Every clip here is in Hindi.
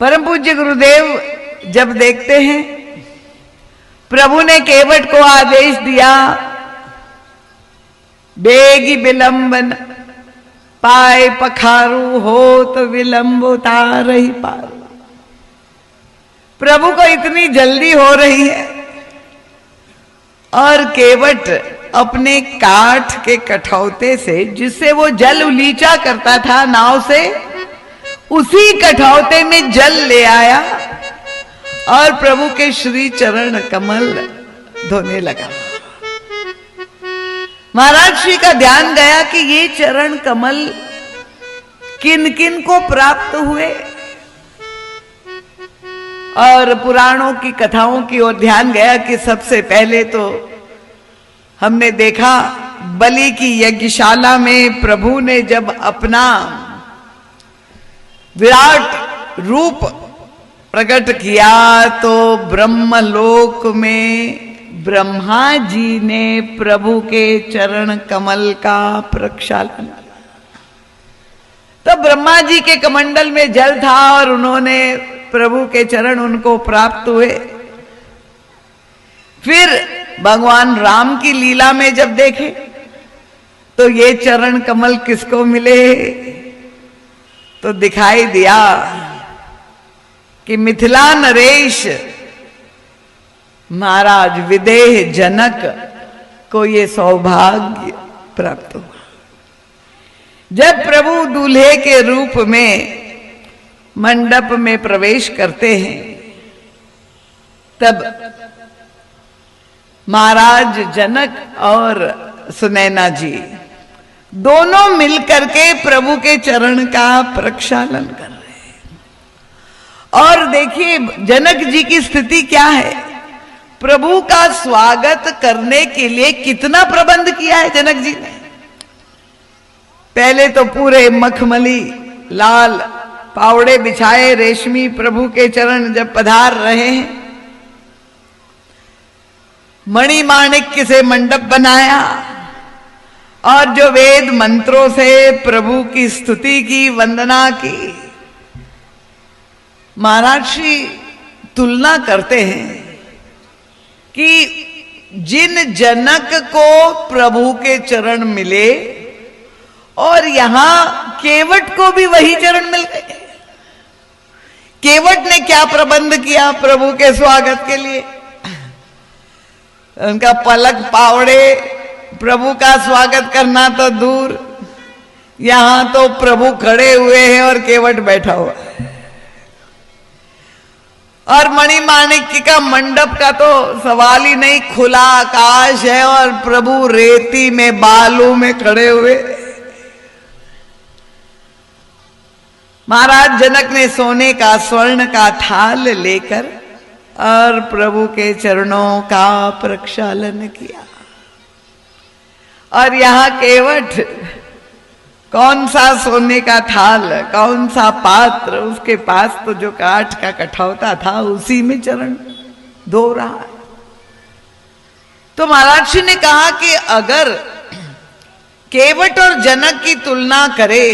परम पूज्य गुरुदेव जब देखते हैं प्रभु ने केवट को आदेश दिया, बेगी विलंबन पाए पखारू हो तो विलंब उतार ही पारू। प्रभु को इतनी जल्दी हो रही है और केवट अपने काठ के कठौते से, जिससे वो जल उलीचा करता था नाव से, उसी कठौते में जल ले आया और प्रभु के श्री चरण कमल धोने लगा। महाराज श्री का ध्यान गया कि ये चरण कमल किन किन को प्राप्त हुए, और पुराणों की कथाओं की ओर ध्यान गया कि सबसे पहले तो हमने देखा बलि की यज्ञशाला में प्रभु ने जब अपना विराट रूप प्रकट किया तो ब्रह्मलोक में ब्रह्मा जी ने प्रभु के चरण कमल का प्रक्षालन। तो ब्रह्मा जी के कमंडल में जल था और उन्होंने प्रभु के चरण उनको प्राप्त हुए। फिर भगवान राम की लीला में जब देखे तो ये चरण कमल किसको मिले, तो दिखाई दिया कि मिथिला नरेश महाराज विदेह जनक को ये सौभाग्य प्राप्त हुआ। जब प्रभु दूल्हे के रूप में मंडप में प्रवेश करते हैं तब महाराज जनक और सुनैना जी दोनों मिलकर के प्रभु के चरण का प्रक्षालन कर रहे हैं। और देखिए जनक जी की स्थिति क्या है, प्रभु का स्वागत करने के लिए कितना प्रबंध किया है जनक जी ने। पहले तो पूरे मखमली लाल पावड़े बिछाए रेशमी प्रभु के चरण जब पधार रहे हैं, मणिमाणिक्य से मंडप बनाया और जो वेद मंत्रों से प्रभु की स्तुति की, वंदना की। महाराज श्री तुलना करते हैं कि जिन जनक को प्रभु के चरण मिले और यहां केवट को भी वही चरण मिल गए। केवट ने क्या प्रबंध किया प्रभु के स्वागत के लिए, उनका पलक पावड़े, प्रभु का स्वागत करना तो दूर, यहां तो प्रभु खड़े हुए हैं और केवट बैठा हुआ है। और मणिमाणिक्य का मंडप का तो सवाल ही नहीं, खुला आकाश है और प्रभु रेती में बालू में खड़े हुए। महाराज जनक ने सोने का स्वर्ण का थाल लेकर और प्रभु के चरणों का प्रक्षालन किया। और यहां केवट कौन सा सोने का थाल, कौन सा पात्र, उसके पास तो जो काठ का कठौता था उसी में चरण धो रहा है। तो महाराज जी ने कहा कि अगर केवट और जनक की तुलना करे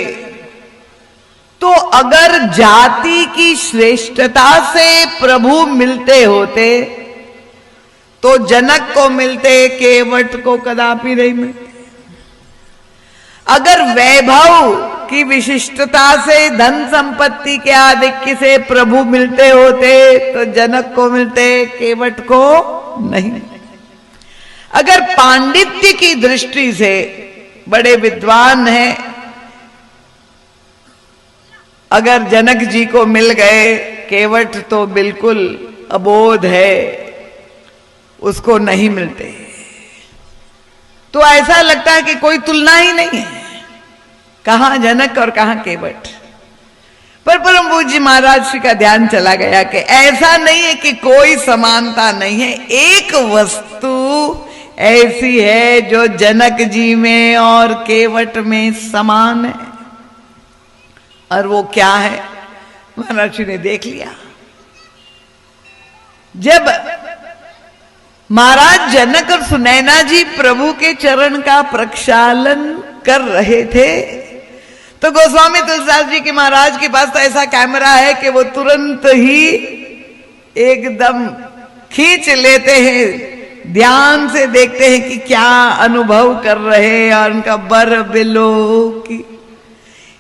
तो अगर जाति की श्रेष्ठता से प्रभु मिलते होते तो जनक को मिलते, केवट को कदापि नहीं मिलते। अगर वैभव की विशिष्टता से, धन संपत्ति के आधिक्य से प्रभु मिलते होते तो जनक को मिलते, केवट को नहीं। अगर पांडित्य की दृष्टि से बड़े विद्वान हैं, अगर जनक जी को मिल गए, केवट तो बिल्कुल अबोध है, उसको नहीं मिलते। तो ऐसा लगता है कि कोई तुलना ही नहीं है, कहां जनक और कहां केवट। पर परम पूज्य महाराज श्री का ध्यान चला गया कि ऐसा नहीं है कि कोई समानता नहीं है। एक वस्तु ऐसी है जो जनक जी में और केवट में समान है, और वो क्या है महाराज जी ने देख लिया। जब महाराज जनक और सुनैना जी प्रभु के चरण का प्रक्षालन कर रहे थे तो गोस्वामी तुलसीदास जी के महाराज के पास तो ऐसा कैमरा है कि वो तुरंत ही एकदम खींच लेते हैं, ध्यान से देखते हैं कि क्या अनुभव कर रहे हैं, और उनका बर बिलो की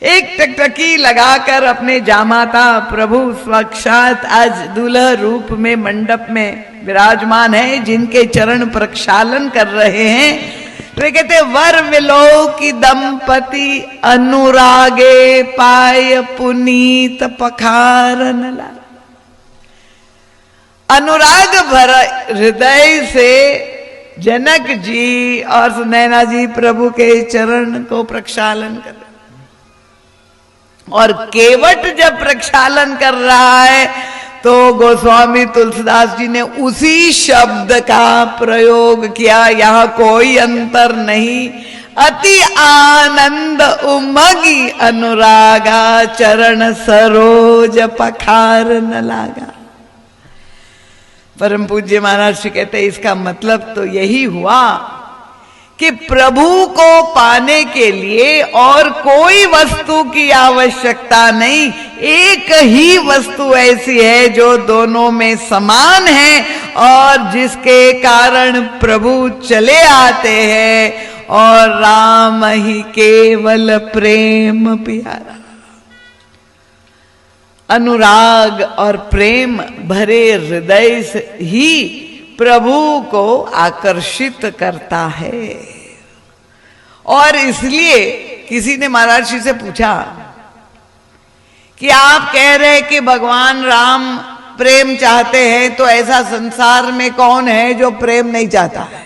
एक टकटकी लगाकर अपने जामाता प्रभु साक्षात आज दूल्हा रूप में मंडप में विराजमान है, जिनके चरण प्रक्षालन कर रहे हैं। तो ये कहते वर विलो की दंपति अनुरागे पाय पुनीत पखारन ला। अनुराग भर हृदय से जनक जी और सुनैना जी प्रभु के चरण को प्रक्षालन कर रहे, और केवट जब प्रक्षालन कर रहा है तो गोस्वामी तुलसीदास जी ने उसी शब्द का प्रयोग किया, यहां कोई अंतर नहीं। अति आनंद उमगी अनुरागा चरण सरोज पखारन लागा। परम पूज्य महाराज जी कहते हैं इसका मतलब तो यही हुआ कि प्रभु को पाने के लिए और कोई वस्तु की आवश्यकता नहीं, एक ही वस्तु ऐसी है जो दोनों में समान है और जिसके कारण प्रभु चले आते हैं, और राम ही केवल प्रेम प्यारा। अनुराग और प्रेम भरे हृदय से ही प्रभु को आकर्षित करता है। और इसलिए किसी ने महाराज जी से पूछा कि आप कह रहे कि भगवान राम प्रेम चाहते हैं, तो ऐसा संसार में कौन है जो प्रेम नहीं चाहता है?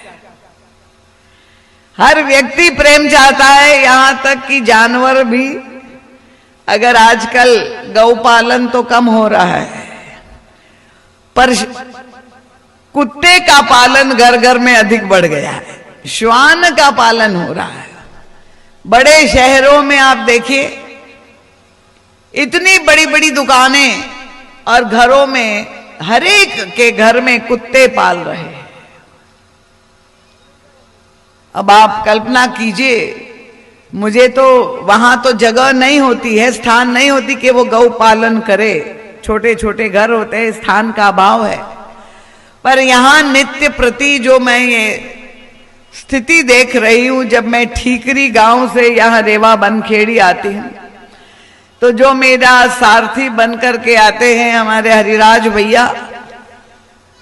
हर व्यक्ति प्रेम चाहता है, यहां तक कि जानवर भी। अगर आजकल गौपालन तो कम हो रहा है, पर कुत्ते का पालन घर घर में अधिक बढ़ गया है, श्वान का पालन हो रहा है। बड़े शहरों में आप देखिए इतनी बड़ी बड़ी दुकानें और घरों में हर एक के घर में कुत्ते पाल रहे हैं। अब आप कल्पना कीजिए, मुझे तो वहां तो जगह नहीं होती है, स्थान नहीं होती कि वो गौ पालन करे, छोटे छोटे घर होते हैं, स्थान का अभाव है। पर यहां नित्य प्रति जो मैं ये स्थिति देख रही हूं, जब मैं ठीकरी गांव से यहां रेवा बनखेड़ी आती हूं, तो जो मेरा सारथी बन करके आते हैं हमारे हरिराज भैया,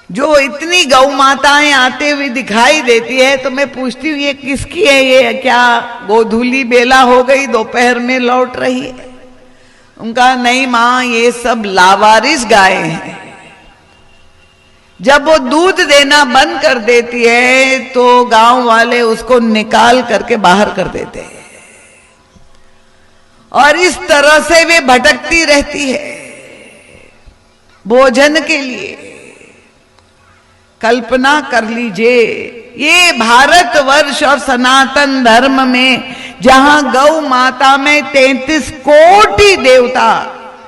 जो इतनी गौ माताएं आते हुए दिखाई देती है, तो मैं पूछती हूँ ये किसकी है? ये क्या गोधूली बेला हो गई, दोपहर में लौट रही है? उनका नहीं माँ, ये सब लावारिस गायें हैं। जब वो दूध देना बंद कर देती है तो गांव वाले उसको निकाल करके बाहर कर देते हैं, और इस तरह से वे भटकती रहती है भोजन के लिए। कल्पना कर लीजिए, ये भारतवर्ष और सनातन धर्म में जहां गौ माता में 33 कोटि देवता